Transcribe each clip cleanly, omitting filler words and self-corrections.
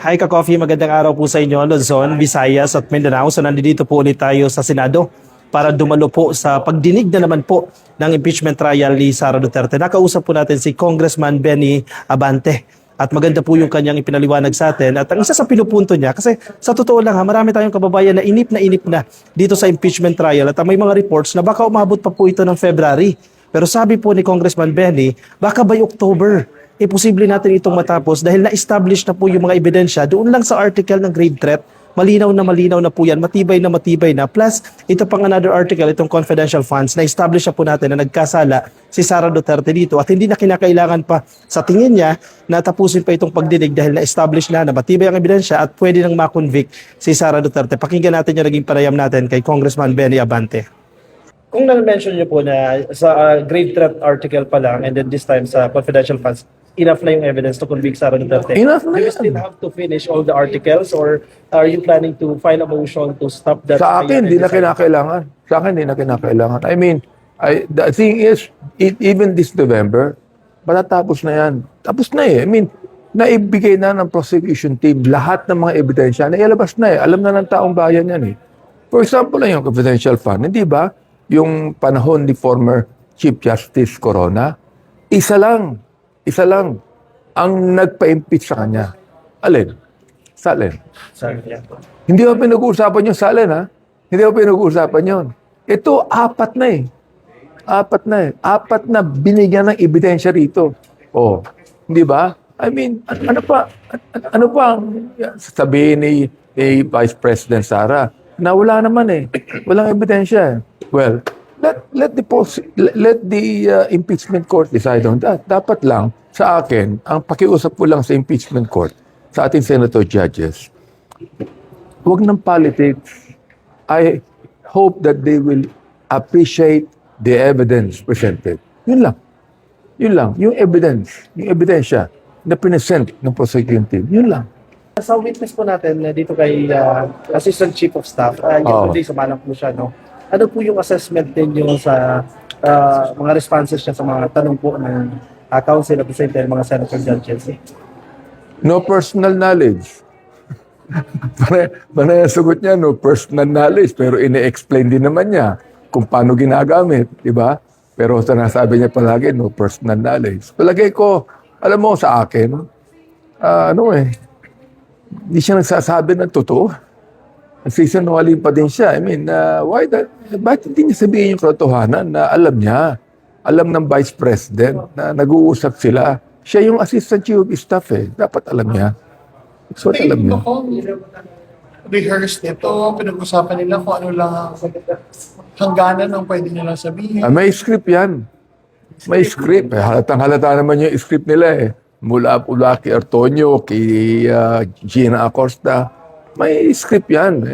Hi ka-coffee, magandang araw po sa inyo, Luzon, Visayas at Mindanao. So nandito po ulit tayo sa Senado para dumalo po sa pagdinig na naman po ng impeachment trial ni Sara Duterte. Nakausap po natin si Congressman Benny Abante. At maganda po yung kanyang ipinaliwanag sa atin. At ang isa sa pinupunto niya, kasi sa totoo lang marami tayong kababayan na inip na dito sa impeachment trial. At may mga reports na baka umabot pa po ito ng February. Pero sabi po ni Congressman Benny, baka by October, posible natin itong matapos dahil na-establish na po yung mga ebidensya doon lang sa article ng grave threat. Malinaw na po yan, matibay na. Plus, ito pang another article, itong confidential funds, na-establish na po natin na nagkasala si Sara Duterte dito at hindi na kinakailangan pa sa tingin niya na tapusin pa itong pagdinig dahil na-establish na matibay ang ebidensya at pwede nang makonvict si Sara Duterte. Pakinggan natin yung naging panayam natin kay Congressman Benny Abante. Kung na-mention niyo po na sa grave threat article pa lang and then this time sa confidential funds, enough na yung evidence to convict Sara Duterte. Enough na Do you yan. still have to finish all the articles or are you planning to file a motion to stop that? Sa akin, hindi na kinakailangan. Sa akin, hindi na kinakailangan. I mean, the thing is, even this November, matatapos na yan. Tapos na eh. I mean, naibigay na ng prosecution team lahat ng mga ebidensya. Nailabas na eh. Alam na ng taong bayan yan eh. For example lang yung confidential fund. Hindi ba? Yung panahon ni former Chief Justice Corona, isa lang ang nagpa-impeach sa kanya. Alin? Sa alin? Sorry, yeah. Hindi ko pinag-uusapan yung sa alin, ha? Hindi ko pinag-uusapan yun. Ito, apat na eh. Apat na binigyan ng ebidensya rito. Oh, hindi ba? I mean, ano pa ang sabihin ni Vice President Sara na wala naman eh. Walang ebidensya. Well, let the impeachment court decide on that. Dapat lang, sa akin, ang pakiusap ko lang sa impeachment court, sa ating senator judges, huwag ng politics. I hope that they will appreciate the evidence presented. Yun lang. Yung ebidensya na present ng prosecuting team. Yun lang. Sa witness po natin dito kay Assistant Chief of Staff, yesterday sumalang po siya, no? Ano po yung assessment ninyo sa mga responses niya sa mga tanong po ng council at the same time mga senator judges? No personal knowledge. Panay ang sagot niya, no personal knowledge. Pero ine-explain din naman niya kung paano ginagamit, di ba? Pero sinasabi niya palagi, no personal knowledge. Palagay ko, alam mo sa akin, hindi siya nagsasabi ng totoo. Nagsisinungaling pa din siya. I mean, bakit hindi niya sabihin yung katotohanan na alam niya? Alam ng Vice President na nag-uusap sila. Siya yung Assistant Chief of Staff eh. Dapat alam niya. So, alam niya. Rehearsed ito, pinag-usapan nila kung ano lang ang hangganan ng pwede nilang sabihin. May script yan. May script. Halatang-halata naman yung script nila eh. Mula kay Antonio, kay Gina Acosta. May script yan.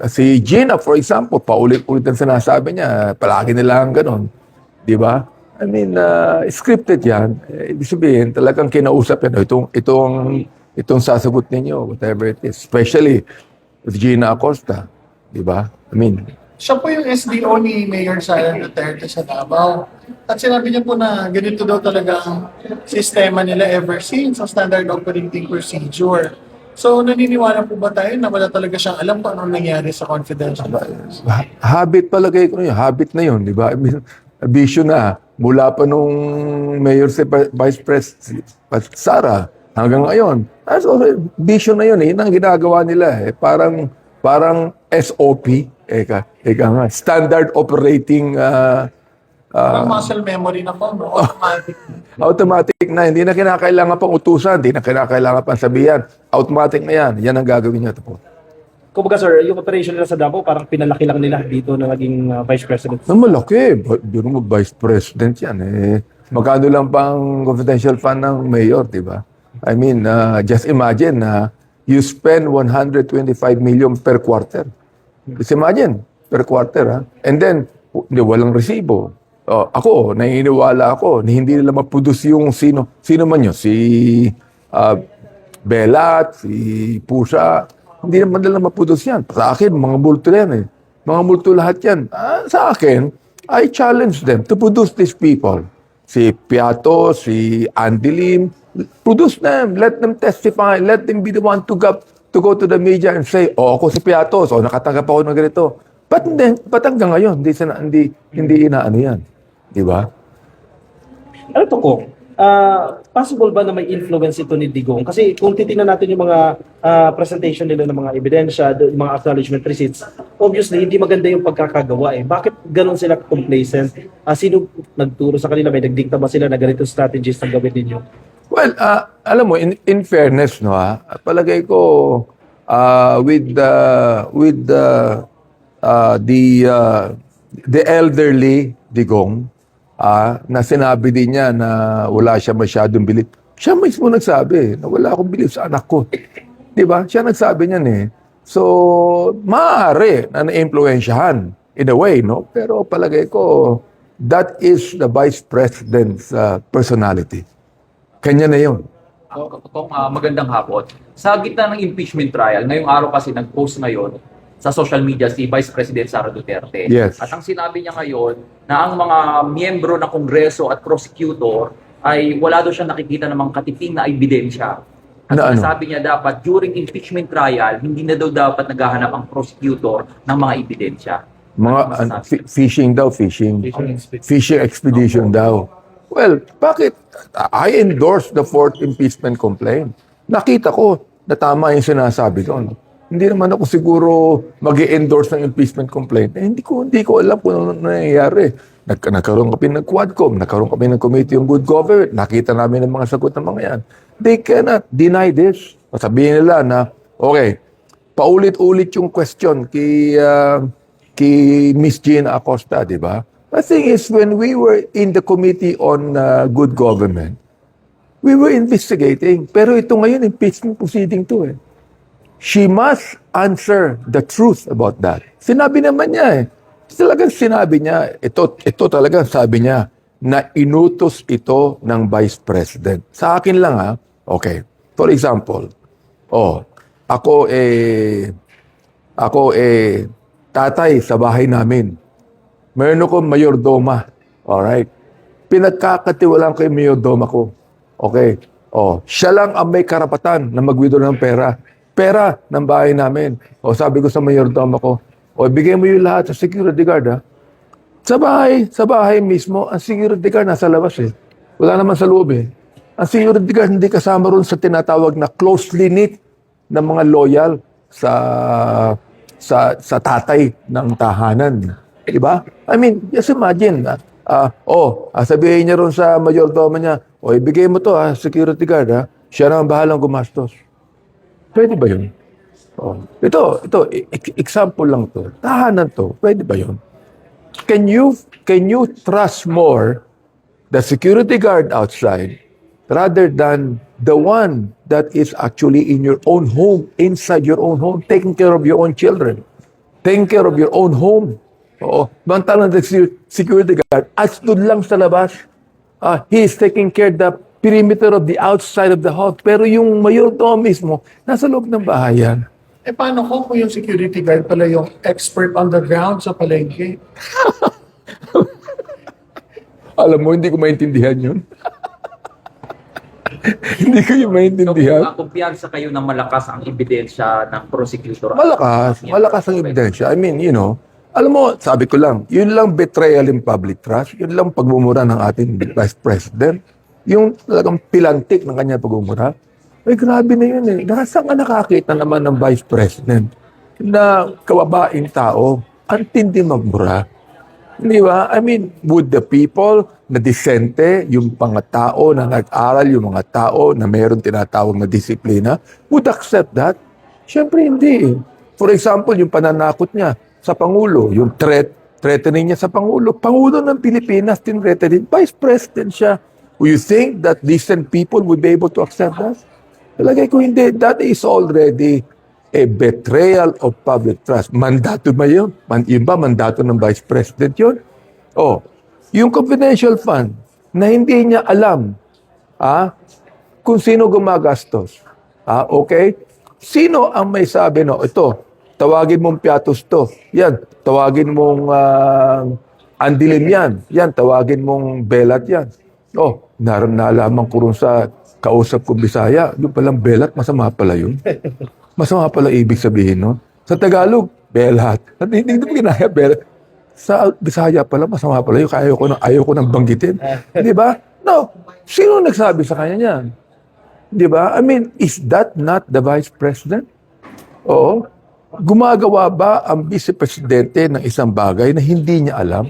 Si Gina, for example, paulit-ulit ang sinasabi niya. Palagi nilang ganon. Di ba? I mean, scripted yan. Ibig sabihin, talagang kinausap yan. Itong sasagot ninyo, whatever it is. Especially with Gina Acosta. Di ba? I mean, Siya po yung SDO ni Mayor Sara Duterte sa Davao. At sinabi niya po na ganito daw talaga ang sistema nila ever since ang standard operating procedure. So, naniniwala po ba tayo na wala talaga siyang alam kung anong nangyari sa confidential files? habit palagay ko yun. Habit na yun, di ba? I mean, bisyo na. Mula pa nung Mayor si Vice President Sara hanggang ngayon. So, bisyo na yun eh. Yun ang ginagawa nila eh. Parang SOP. Eka nga. Standard operating Parang muscle memory na po, no? Automatic. automatic na. Hindi na kinakailangan pang utusan. Hindi na kinakailangan pang sabihan. Automatic na yan. Yan ang gagawin niya. Kumbaga sir, yung operation nila sa Davao parang pinalaki lang nila dito na naging Vice President. Malaki. Biro mo, Vice President yan eh. Magkano lang pang confidential fund ng mayor, di ba? I mean, just imagine na you spend 125 million per quarter. Just imagine, per quarter ha. And then, walang resibo. Naniniwala ako na hindi nila maproduce yung sino man yun. Si Belat, si Pusa. Hindi naman nila maproduce yan. Sa akin, mga multo yan eh. Mga multo lahat yan. Sa akin, I challenge them to produce these people. Si Piato, si Andy Lim, Produce them. Let them testify. Let them be the one to go to the media and say, oh, ako si Piatos, oh, nakatanggap ako ng ganito. Ba't hanggang ngayon, hindi inaano yan? Di ba? Ano to ko? Possible ba na may influence ito ni Digong? Kasi kung titingnan natin yung mga presentation nila ng mga ebidensya, yung mga acknowledgement receipts, obviously, hindi maganda yung pagkakagawa eh. Bakit ganun sila complacent? Sino nagturo sa kanila? May nagdikta ba sila na ganito strategies na gawin ninyo? Well, alam mo, in fairness, no, palagay ko, with the elderly Digong, na sinabi din niya na wala siya masyadong bilib. Siya mismo nagsabi na wala akong bilib sa anak ko. Di ba? Siya nagsabi niyan eh. So, maaari na na-influensyahan in a way, no? Pero palagay ko, that is the Vice President's personality. Kanya na yun. Kung magandang hapon. Sa gitna ng impeachment trial, ngayong araw kasi nag-post ngayon sa social media si Vice President Sara Duterte. Yes. At ang sinabi niya ngayon na ang mga miyembro ng Kongreso at prosecutor ay wala daw siyang nakikita ng mga katiping na ebidensya. At Na ano? sabi niya dapat during impeachment trial, hindi na daw dapat naghahanap ang prosecutor ng mga ebidensya. Mga fishing daw, fishing. Fishing expedition daw. Well, bakit? I endorse the fourth impeachment complaint. Nakita ko na tama yung sinasabi doon. Hindi naman ako siguro mag-endorse ng impeachment complaint. Hindi ko alam kung ano nangyayari. Nagkaroon kami ng Quadcom, nagkaroon kami ng Committee on Good Government, nakita namin ang mga sagot ng mga yan. They cannot deny this. Sabihin nila na, okay, paulit-ulit yung question kay Miss Gina Acosta, di ba? The thing is, when we were in the Committee on Good Government, we were investigating. Pero ito ngayon, impeachment proceeding to eh. She must answer the truth about that. Sinabi naman niya eh. Talagang sinabi niya, ito talagang sabi niya, na inutos ito ng Vice President. Sa akin lang ha, okay. For example, ako tatay sa bahay namin. Meron akong mayordoma. Alright? Pinagkakatiwalaan ko yung mayordoma ko. Okay? Siya lang ang may karapatan na mag-withdraw ng pera. Pera ng bahay namin. Sabi ko sa mayordoma ko, bigay mo yung lahat sa security guard, ha? Sa bahay mismo, ang security guard nasa labas, eh. Wala naman sa loob, eh. Ang security guard hindi kasama ron sa tinatawag na closely knit na mga loyal sa tatay ng tahanan. Diba? I mean, just imagine. Sabihin niya ron sa mayordoma niya, ibigay mo to, security guard, ha? Siya na ang bahalang gumastos. Pwede ba yun? Ito, example lang to. Tahanan to. Pwede ba yun? Can you trust more the security guard outside rather than the one that is actually in your own home, inside your own home, taking care of your own children, taking care of your own home? Bantalang the security guard, at stood lang sa labas. He is taking care of the perimeter of the outside of the house. Pero yung mayordomo mismo, nasa loob ng bahayan. Paano kung yung security guard pala yung expert on the ground sa palengke? Alam mo, hindi ko maintindihan yun. Hindi ko yung maintindihan. So, kumpiyansa kayo na malakas ang ebidensya ng prosecutor. Malakas ang ebidensya. I mean, alam mo, sabi ko lang, yun lang betrayal in public trust, yun lang pagmumura ng ating Vice President, yung talagang pilantik ng kanya pagmumura. Grabe na yun eh. Saan ka nakakita naman ng Vice President na kababaing tao, ang tindi magmura? Di ba? I mean, would the people na disente, yung mga tao na nag-aral, yung mga tao na mayroon tinatawag na disiplina, would accept that? Siyempre hindi eh. For example, yung pananakot niya sa Pangulo, yung threatening niya sa Pangulo. Pangulo ng Pilipinas, threatening. Vice President siya. Do you think that decent people would be able to accept that? Talagay ko hindi. That is already a betrayal of public trust. Mandato ba yun? Yun ba mandato ng Vice President yun? Yung confidential fund na hindi niya alam kung sino gumagastos. Okay? Sino ang may sabi, ito, tawagin mong Piatos to. Yan, tawagin mong Andilim yan. Yan, tawagin mong Belat yan. Nalaman ko rin sa kausap ko Bisaya, yung palang belat, masama pala yun. Masama pala ibig sabihin, no? Sa Tagalog, belat. At hindi mo ginaya, belat. Sa Bisaya pala, masama pala yun. Kaya ayaw ko nang banggitin. Di ba? No. Sino nagsabi sa kanya niyan? Di ba? I mean, is that not the Vice President? Oo. Gumagawa ba ang Vice Presidente ng isang bagay na hindi niya alam?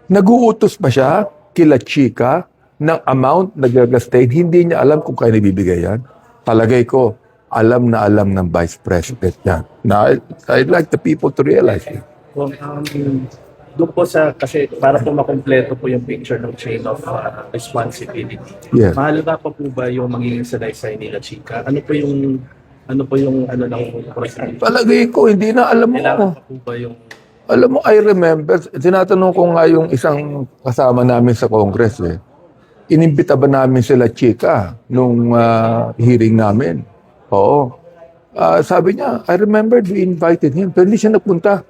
Naguutos ba siya kila Chika ng amount na gagastahin, hindi niya alam kung kaya nabibigay yan? Palagay ko, alam na alam ng Vice President yan. Now, I'd like the people to realize it. Kung doon po sa, kasi para po makompleto po yung picture ng chain of responsibility. Yes. Mahalaga pa po ba yung magiging salaysay nila, Chika? Ano po yung ng procedure? Palagay ko, hindi na alam mo. Kailangan pa po ba yung Alam mo, I remember, tinatanong ko nga yung isang kasama namin sa Congress inimbita ba namin sila Chika nung hearing namin? Oo. Sabi niya, I remember we invited him, pero hindi siya nagpunta.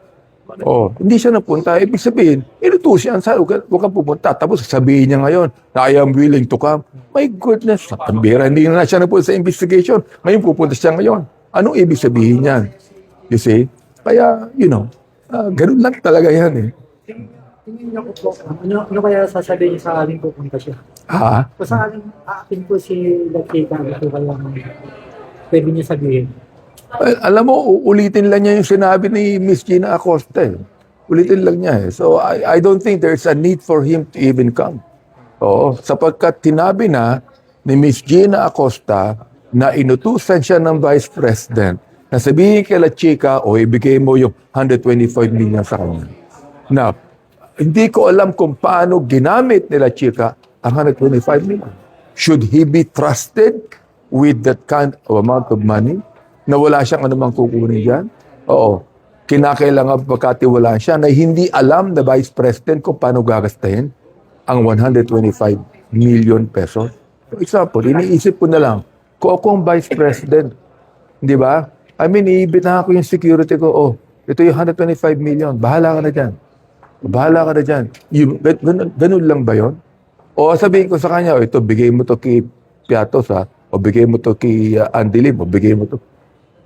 Oo, hindi siya nagpunta. Ibig sabihin, inutusan siya, huwag kang pupunta. Tapos sabihin niya ngayon, na I am willing to come. My goodness, ang bira, hindi na siya nagpunta sa investigation. Ngayon pupunta siya ngayon. Anong ibig sabihin niyan? You see? Kaya, ganun lang talaga yan eh. Tingin niyo po, ano kaya sasabihin niyo sa akin pupunta siya? Ha? Kung sa akin po si Lakita, ito kaya pwede niya sabihin. Well, alam mo, ulitin lang niya yung sinabi ni Miss Gina Acosta. Ulitin lang niya eh. So, I don't think there's a need for him to even come. Oo, sapagkat tinabi na ni Miss Gina Acosta na inutusan siya ng Vice President na sabihin kay La Chica, ibigay mo yung 125 million sa kanya. Now, hindi ko alam kung paano ginamit ni La Chica ang 125 million. Should he be trusted with that kind of amount of money? Na wala siyang anumang kukunin dyan? Oo. Kinakailangan pagkatiwalaan siya na hindi alam na Vice President kung paano gagastahin ang 125 million pesos. For example, iniisip ko na lang, kung akong Vice President, di ba? I mean, iibitahan ko yung security ko, ito yung 125 million, bahala ka na dyan. Bahala ka na dyan. Ganun lang ba yun? O sabihin ko sa kanya, ito, bigay mo to kay Piatos, o bigay mo to kay Andilim, o bigay mo to.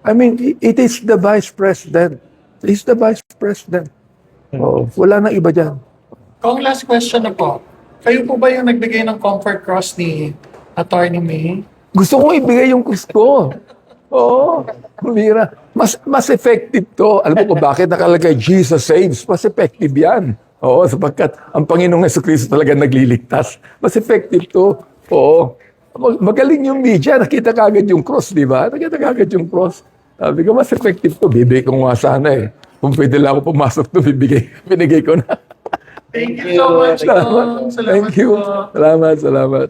I mean, it is the Vice President. He's the Vice President. Wala nang iba dyan. Kung last question na po, kayo po ba yung nagbigay ng comfort cross ni Attorney May? Gusto kong ibigay yung gusto. Oo. Mira. Mas effective to. Alam mo kung bakit nakalagay Jesus saves? Mas effective yan. Oo, sapagkat ang Panginoong Jesucristo talaga nagliligtas. Mas effective to. Oo. Magaling yung media. Nakita kagad yung cross, di ba? Nakita kagad yung cross. Sabi ko, mas effective to. Bibigay ko nga sana eh. Kung pwede lang ako pumasok to, binigay ko na. Thank you so much. Salamat. Salamat Thank you. po. Salamat.